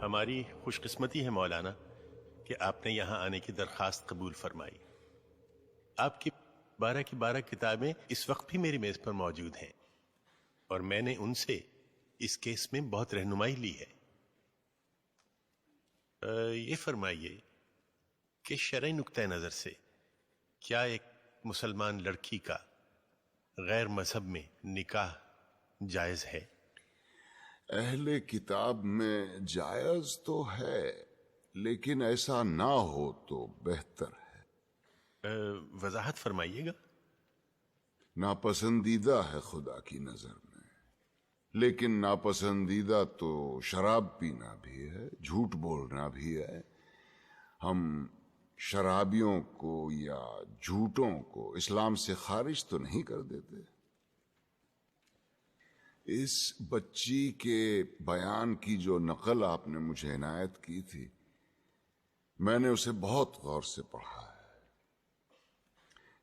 ہماری خوش قسمتی ہے مولانا کہ آپ نے یہاں آنے کی درخواست قبول فرمائی. آپ کی 12 کی 12 کتابیں اس وقت بھی میری میز پر موجود ہیں اور میں نے ان سے اس کیس میں بہت رہنمائی لی ہے. یہ فرمائیے کہ شرعی نقطۂ نظر سے کیا ایک مسلمان لڑکی کا غیر مذہب میں نکاح جائز ہے؟ اہل کتاب میں جائز تو ہے، لیکن ایسا نہ ہو تو بہتر ہے. وضاحت فرمائیے گا. ناپسندیدہ ہے خدا کی نظر میں، لیکن ناپسندیدہ تو شراب پینا بھی ہے، جھوٹ بولنا بھی ہے. ہم شرابیوں کو یا جھوٹوں کو اسلام سے خارج تو نہیں کر دیتے. اس بچی کے بیان کی جو نقل آپ نے مجھے عنایت کی تھی، میں نے اسے بہت غور سے پڑھا ہے.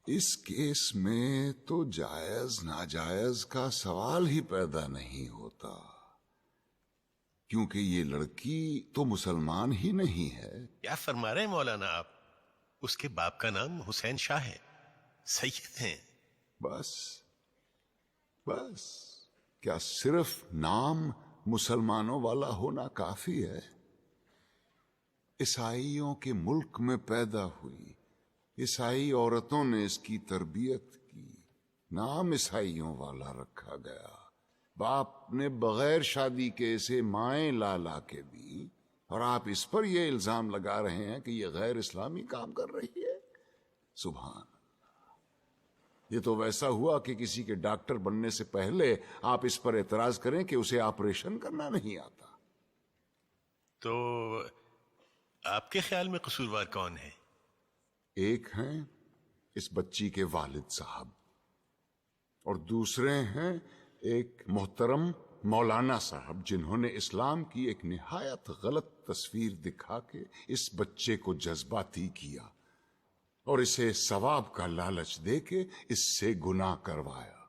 اس کیس میں تو جائز ناجائز کا سوال ہی پیدا نہیں ہوتا، کیونکہ یہ لڑکی تو مسلمان ہی نہیں ہے. کیا فرما رہے ہیں مولانا آپ؟ اس کے باپ کا نام حسین شاہ ہے، سید ہیں. بس کیا صرف نام مسلمانوں والا ہونا کافی ہے؟ عیسائیوں کے ملک میں پیدا ہوئی، عیسائی عورتوں نے اس کی تربیت کی، نام عیسائیوں والا رکھا گیا. باپ نے بغیر شادی کے اسے مائیں لا کے دی، اور آپ اس پر یہ الزام لگا رہے ہیں کہ یہ غیر اسلامی کام کر رہی ہے. سبحان اللہ. یہ تو ویسا ہوا کہ کسی کے ڈاکٹر بننے سے پہلے آپ اس پر اعتراض کریں کہ اسے آپریشن کرنا نہیں آتا. تو آپ کے خیال میں قصوروار کون ہے؟ ایک ہیں اس بچی کے والد صاحب، اور دوسرے ہیں ایک محترم مولانا صاحب، جنہوں نے اسلام کی ایک نہایت غلط تصویر دکھا کے اس بچے کو جذباتی کیا اور اسے ثواب کا لالچ دے کے اس سے گناہ کروایا.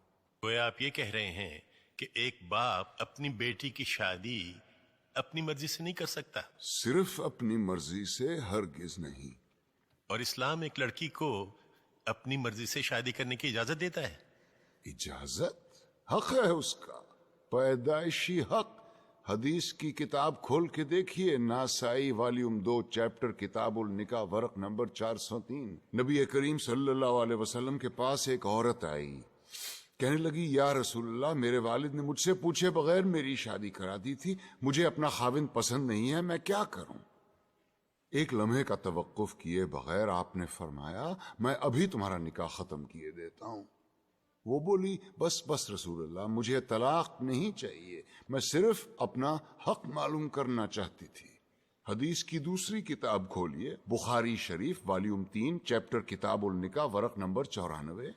گویا آپ یہ کہہ رہے ہیں کہ ایک باپ اپنی بیٹی کی شادی اپنی مرضی سے نہیں کر سکتا؟ صرف اپنی مرضی سے ہرگز نہیں. اور اسلام ایک لڑکی کو اپنی مرضی سے شادی کرنے کی اجازت دیتا ہے؟ اجازت؟ حق ہے اس کا، پیدائشی حق. حدیث کی کتاب کھول کے دیکھیے، ناسائی والیوم 2 چیپٹر کتاب النکاح ورق نمبر 403. نبی کریم صلی اللہ علیہ وسلم کے پاس ایک عورت آئی، کہنے لگی یا رسول اللہ، میرے والد نے مجھ سے پوچھے بغیر میری شادی کرا دی تھی، مجھے اپنا خاوند پسند نہیں ہے، میں کیا کروں؟ ایک لمحے کا توقف کیے بغیر آپ نے فرمایا میں ابھی تمہارا نکاح ختم کیے دیتا ہوں. وہ بولی بس رسول اللہ، مجھے طلاق نہیں چاہیے، میں صرف اپنا حق معلوم کرنا چاہتی تھی. حدیث کی دوسری کتاب کھولیے، بخاری شریف والیوم 3 چیپٹر کتاب النکاح ورق نمبر 94.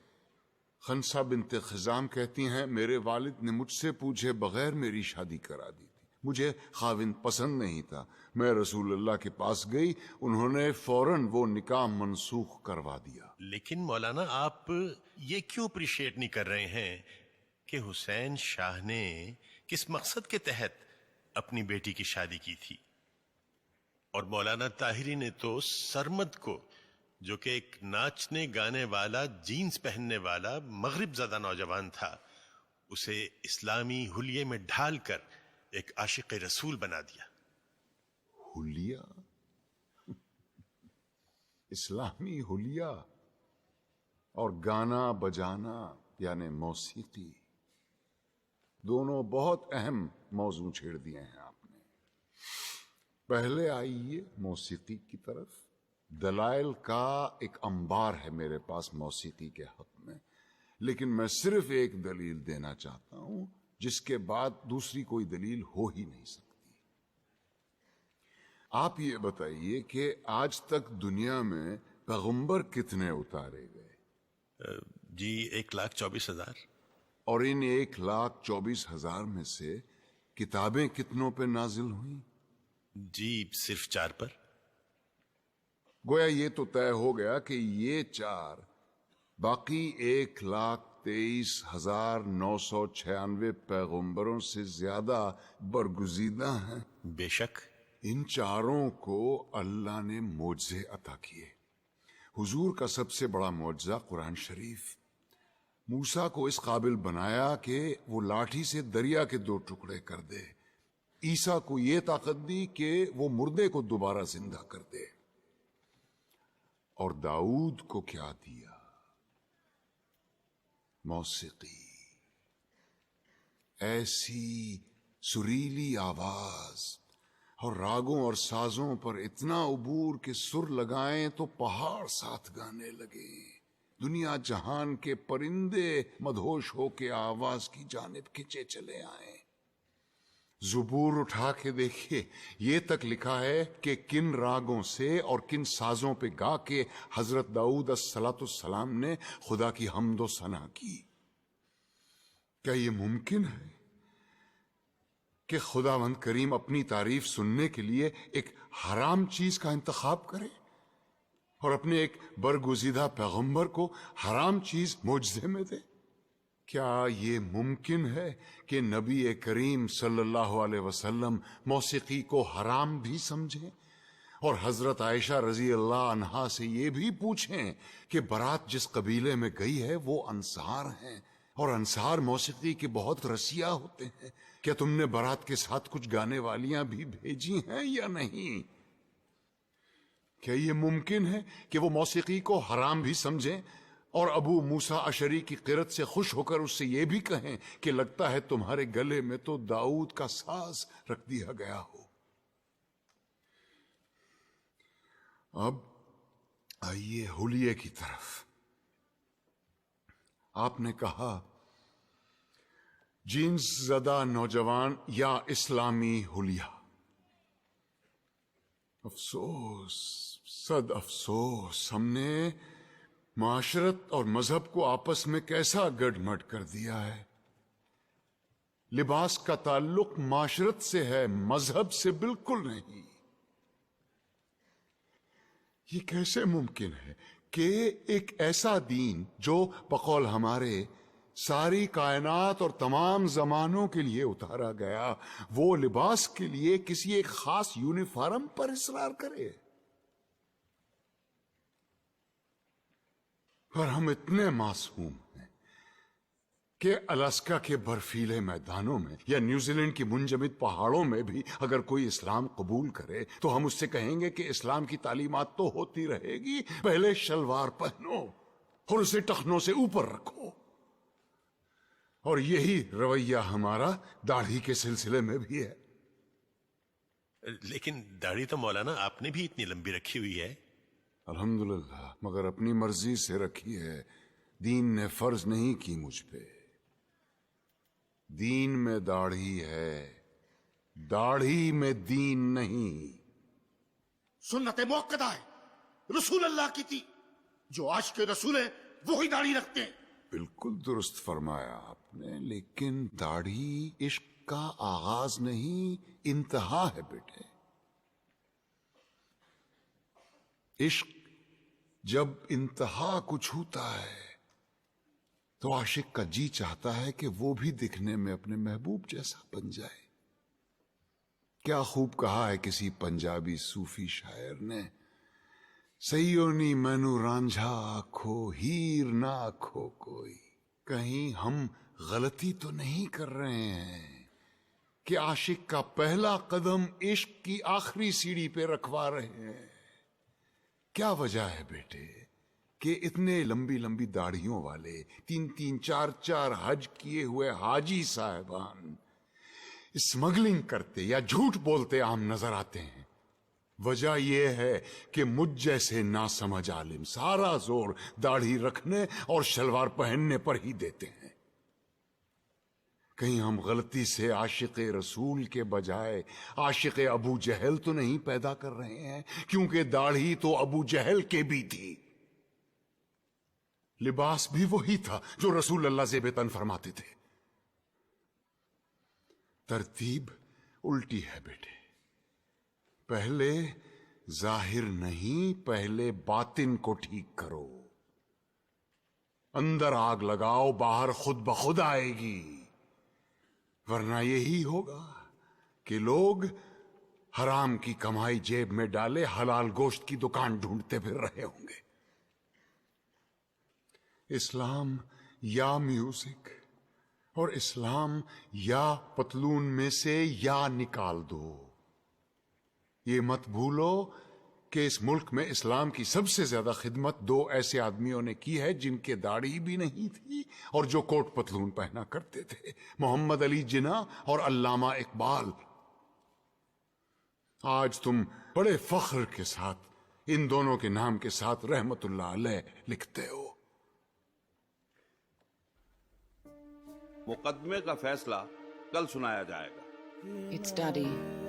خنسا بنت خزام کہتی ہیں میرے والد نے مجھ سے پوچھے بغیر میری شادی کرا دی تھی، مجھے خاوند پسند نہیں تھا، میں رسول اللہ کے پاس گئی، انہوں نے فوراً وہ نکاح منسوخ کروا دیا. لیکن مولانا آپ یہ کیوں اپریشیٹ نہیں کر رہے ہیں کہ حسین شاہ نے کس مقصد کے تحت اپنی بیٹی کی شادی کی تھی؟ اور مولانا طاہری نے تو سرمد کو، جو کہ ایک ناچنے گانے والا، جینز پہننے والا مغرب زدہ نوجوان تھا، اسے اسلامی حلیے میں ڈھال کر ایک عاشق رسول بنا دیا. حلیہ؟ اسلامی حلیہ اور گانا بجانا یعنی موسیقی، دونوں بہت اہم موضوع چھیڑ دیے ہیں آپ نے. پہلے آئیے موسیقی کی طرف. دلائل کا ایک انبار ہے میرے پاس موسیقی کے حق میں، لیکن میں صرف ایک دلیل دینا چاہتا ہوں جس کے بعد دوسری کوئی دلیل ہو ہی نہیں سکتی. آپ یہ بتائیے کہ آج تک دنیا میں پیغمبر کتنے اتارے گئے؟ جی 1,24,000. اور ان 1,24,000 میں سے کتابیں کتنوں پہ نازل ہوئیں؟ جی صرف 4 پر. گویا یہ تو طے ہو گیا کہ یہ 4 باقی 1,23,996 پیغمبروں سے زیادہ برگزیدہ ہیں. بے شک. ان چاروں کو اللہ نے معجزے عطا کیے. حضور کا سب سے بڑا معجزہ قرآن شریف. موسیٰ کو اس قابل بنایا کہ وہ لاٹھی سے دریا کے 2 ٹکڑے کر دے. عیسیٰ کو یہ طاقت دی کہ وہ مردے کو دوبارہ زندہ کر دے. اور داؤد کو کیا دیا؟ موسیقی. ایسی سریلی آواز اور راگوں اور سازوں پر اتنا عبور کہ سر لگائیں تو پہاڑ ساتھ گانے لگے. دنیا جہان کے پرندے مدہوش ہو کے آواز کی جانب کھنچے چلے آئیں. زبور اٹھا کے دیکھیے، یہ تک لکھا ہے کہ کن راگوں سے اور کن سازوں پہ گا کے حضرت داؤد الصلاۃ السلام نے خدا کی حمد و ثنا کی. کیا یہ ممکن ہے کہ خداوند کریم اپنی تعریف سننے کے لیے ایک حرام چیز کا انتخاب کرے اور اپنے ایک برگزیدہ پیغمبر کو حرام چیز معجزے میں دے؟ کیا یہ ممکن ہے کہ نبی کریم صلی اللہ علیہ وسلم موسیقی کو حرام بھی سمجھیں اور حضرت عائشہ رضی اللہ عنہا سے یہ بھی پوچھیں کہ برات جس قبیلے میں گئی ہے وہ انصار ہیں اور انصار موسیقی کے بہت رسیا ہوتے ہیں، کیا تم نے برات کے ساتھ کچھ گانے والیاں بھی بھیجی ہیں یا نہیں؟ کیا یہ ممکن ہے کہ وہ موسیقی کو حرام بھی سمجھیں اور ابو موسیٰ اشعری کی قرت سے خوش ہو کر اس سے یہ بھی کہیں کہ لگتا ہے تمہارے گلے میں تو داؤد کا ساز رکھ دیا گیا ہو؟ اب آئیے حلیے کی طرف. آپ نے کہا جینس زدہ نوجوان یا اسلامی حلیہ. افسوس، صد افسوس، ہم نے معاشرت اور مذہب کو آپس میں کیسا گڈ مڈ کر دیا ہے. لباس کا تعلق معاشرت سے ہے، مذہب سے بالکل نہیں. یہ کیسے ممکن ہے کہ ایک ایسا دین جو بقول ہمارے ساری کائنات اور تمام زمانوں کے لیے اتارا گیا، وہ لباس کے لیے کسی ایک خاص یونیفارم پر اصرار کرے؟ اور ہم اتنے معصوم ہیں کہ الاسکا کے برفیلے میدانوں میں یا نیوزی لینڈ کی منجمد پہاڑوں میں بھی اگر کوئی اسلام قبول کرے تو ہم اس سے کہیں گے کہ اسلام کی تعلیمات تو ہوتی رہے گی، پہلے شلوار پہنو اور اسے ٹخنوں سے اوپر رکھو. اور یہی رویہ ہمارا داڑھی کے سلسلے میں بھی ہے. لیکن داڑھی تو مولانا آپ نے بھی اتنی لمبی رکھی ہوئی ہے. الحمدللہ، مگر اپنی مرضی سے رکھی ہے. دین نے فرض نہیں کی مجھ پہ. دین میں داڑھی ہے، داڑھی میں دین نہیں. سنت موقدہ ہے، رسول اللہ کی تھی. جو عاشق رسول ہے وہی داڑھی رکھتے ہیں. بالکل درست فرمایا آپ نے، لیکن داڑھی عشق کا آغاز نہیں، انتہا ہے بیٹے. عشق جب انتہا کو چھوتا ہے تو عاشق کا جی چاہتا ہے کہ وہ بھی دکھنے میں اپنے محبوب جیسا بن جائے. کیا خوب کہا ہے کسی پنجابی صوفی شاعر نے، سیونی مینو رانجھا آکھو ہیر نہ آکھو کوئی. کہیں ہم غلطی تو نہیں کر رہے ہیں کہ عاشق کا پہلا قدم عشق کی آخری سیڑھی پہ رکھوا رہے ہیں؟ کیا وجہ ہے بیٹے کہ اتنے لمبی لمبی داڑھیوں والے 3-3 4-4 حج کیے ہوئے حاجی صاحبان اسمگلنگ کرتے یا جھوٹ بولتے عام نظر آتے ہیں؟ وجہ یہ ہے کہ مجھ جیسے ناسمجھ عالم سارا زور داڑھی رکھنے اور شلوار پہننے پر ہی دیتے ہیں. کہیں ہم غلطی سے عاشق رسول کے بجائے عاشق ابو جہل تو نہیں پیدا کر رہے ہیں؟ کیونکہ داڑھی تو ابو جہل کے بھی تھی، لباس بھی وہی تھا جو رسول اللہ زیب تن فرماتے تھے. ترتیب الٹی ہے بیٹے. پہلے ظاہر نہیں، پہلے باطن کو ٹھیک کرو. اندر آگ لگاؤ، باہر خود بخود آئے گی. ورنہ یہی ہوگا کہ لوگ حرام کی کمائی جیب میں ڈالے حلال گوشت کی دکان ڈھونڈتے پھر رہے ہوں گے۔ اسلام یا میوزک اور اسلام یا پتلون میں سے یا نکال دو۔ یہ مت بھولو کہ اس ملک میں اسلام کی سب سے زیادہ خدمت دو ایسے آدمیوں نے کی ہے جن کے داڑھی بھی نہیں تھی اور جو کوٹ پتلون پہنا کرتے تھے، محمد علی جناح اور علامہ اقبال۔ آج تم بڑے فخر کے ساتھ ان دونوں کے نام کے ساتھ رحمت اللہ علیہ لکھتے ہو۔ مقدمے کا فیصلہ کل سنایا جائے گا۔ It's Daddy.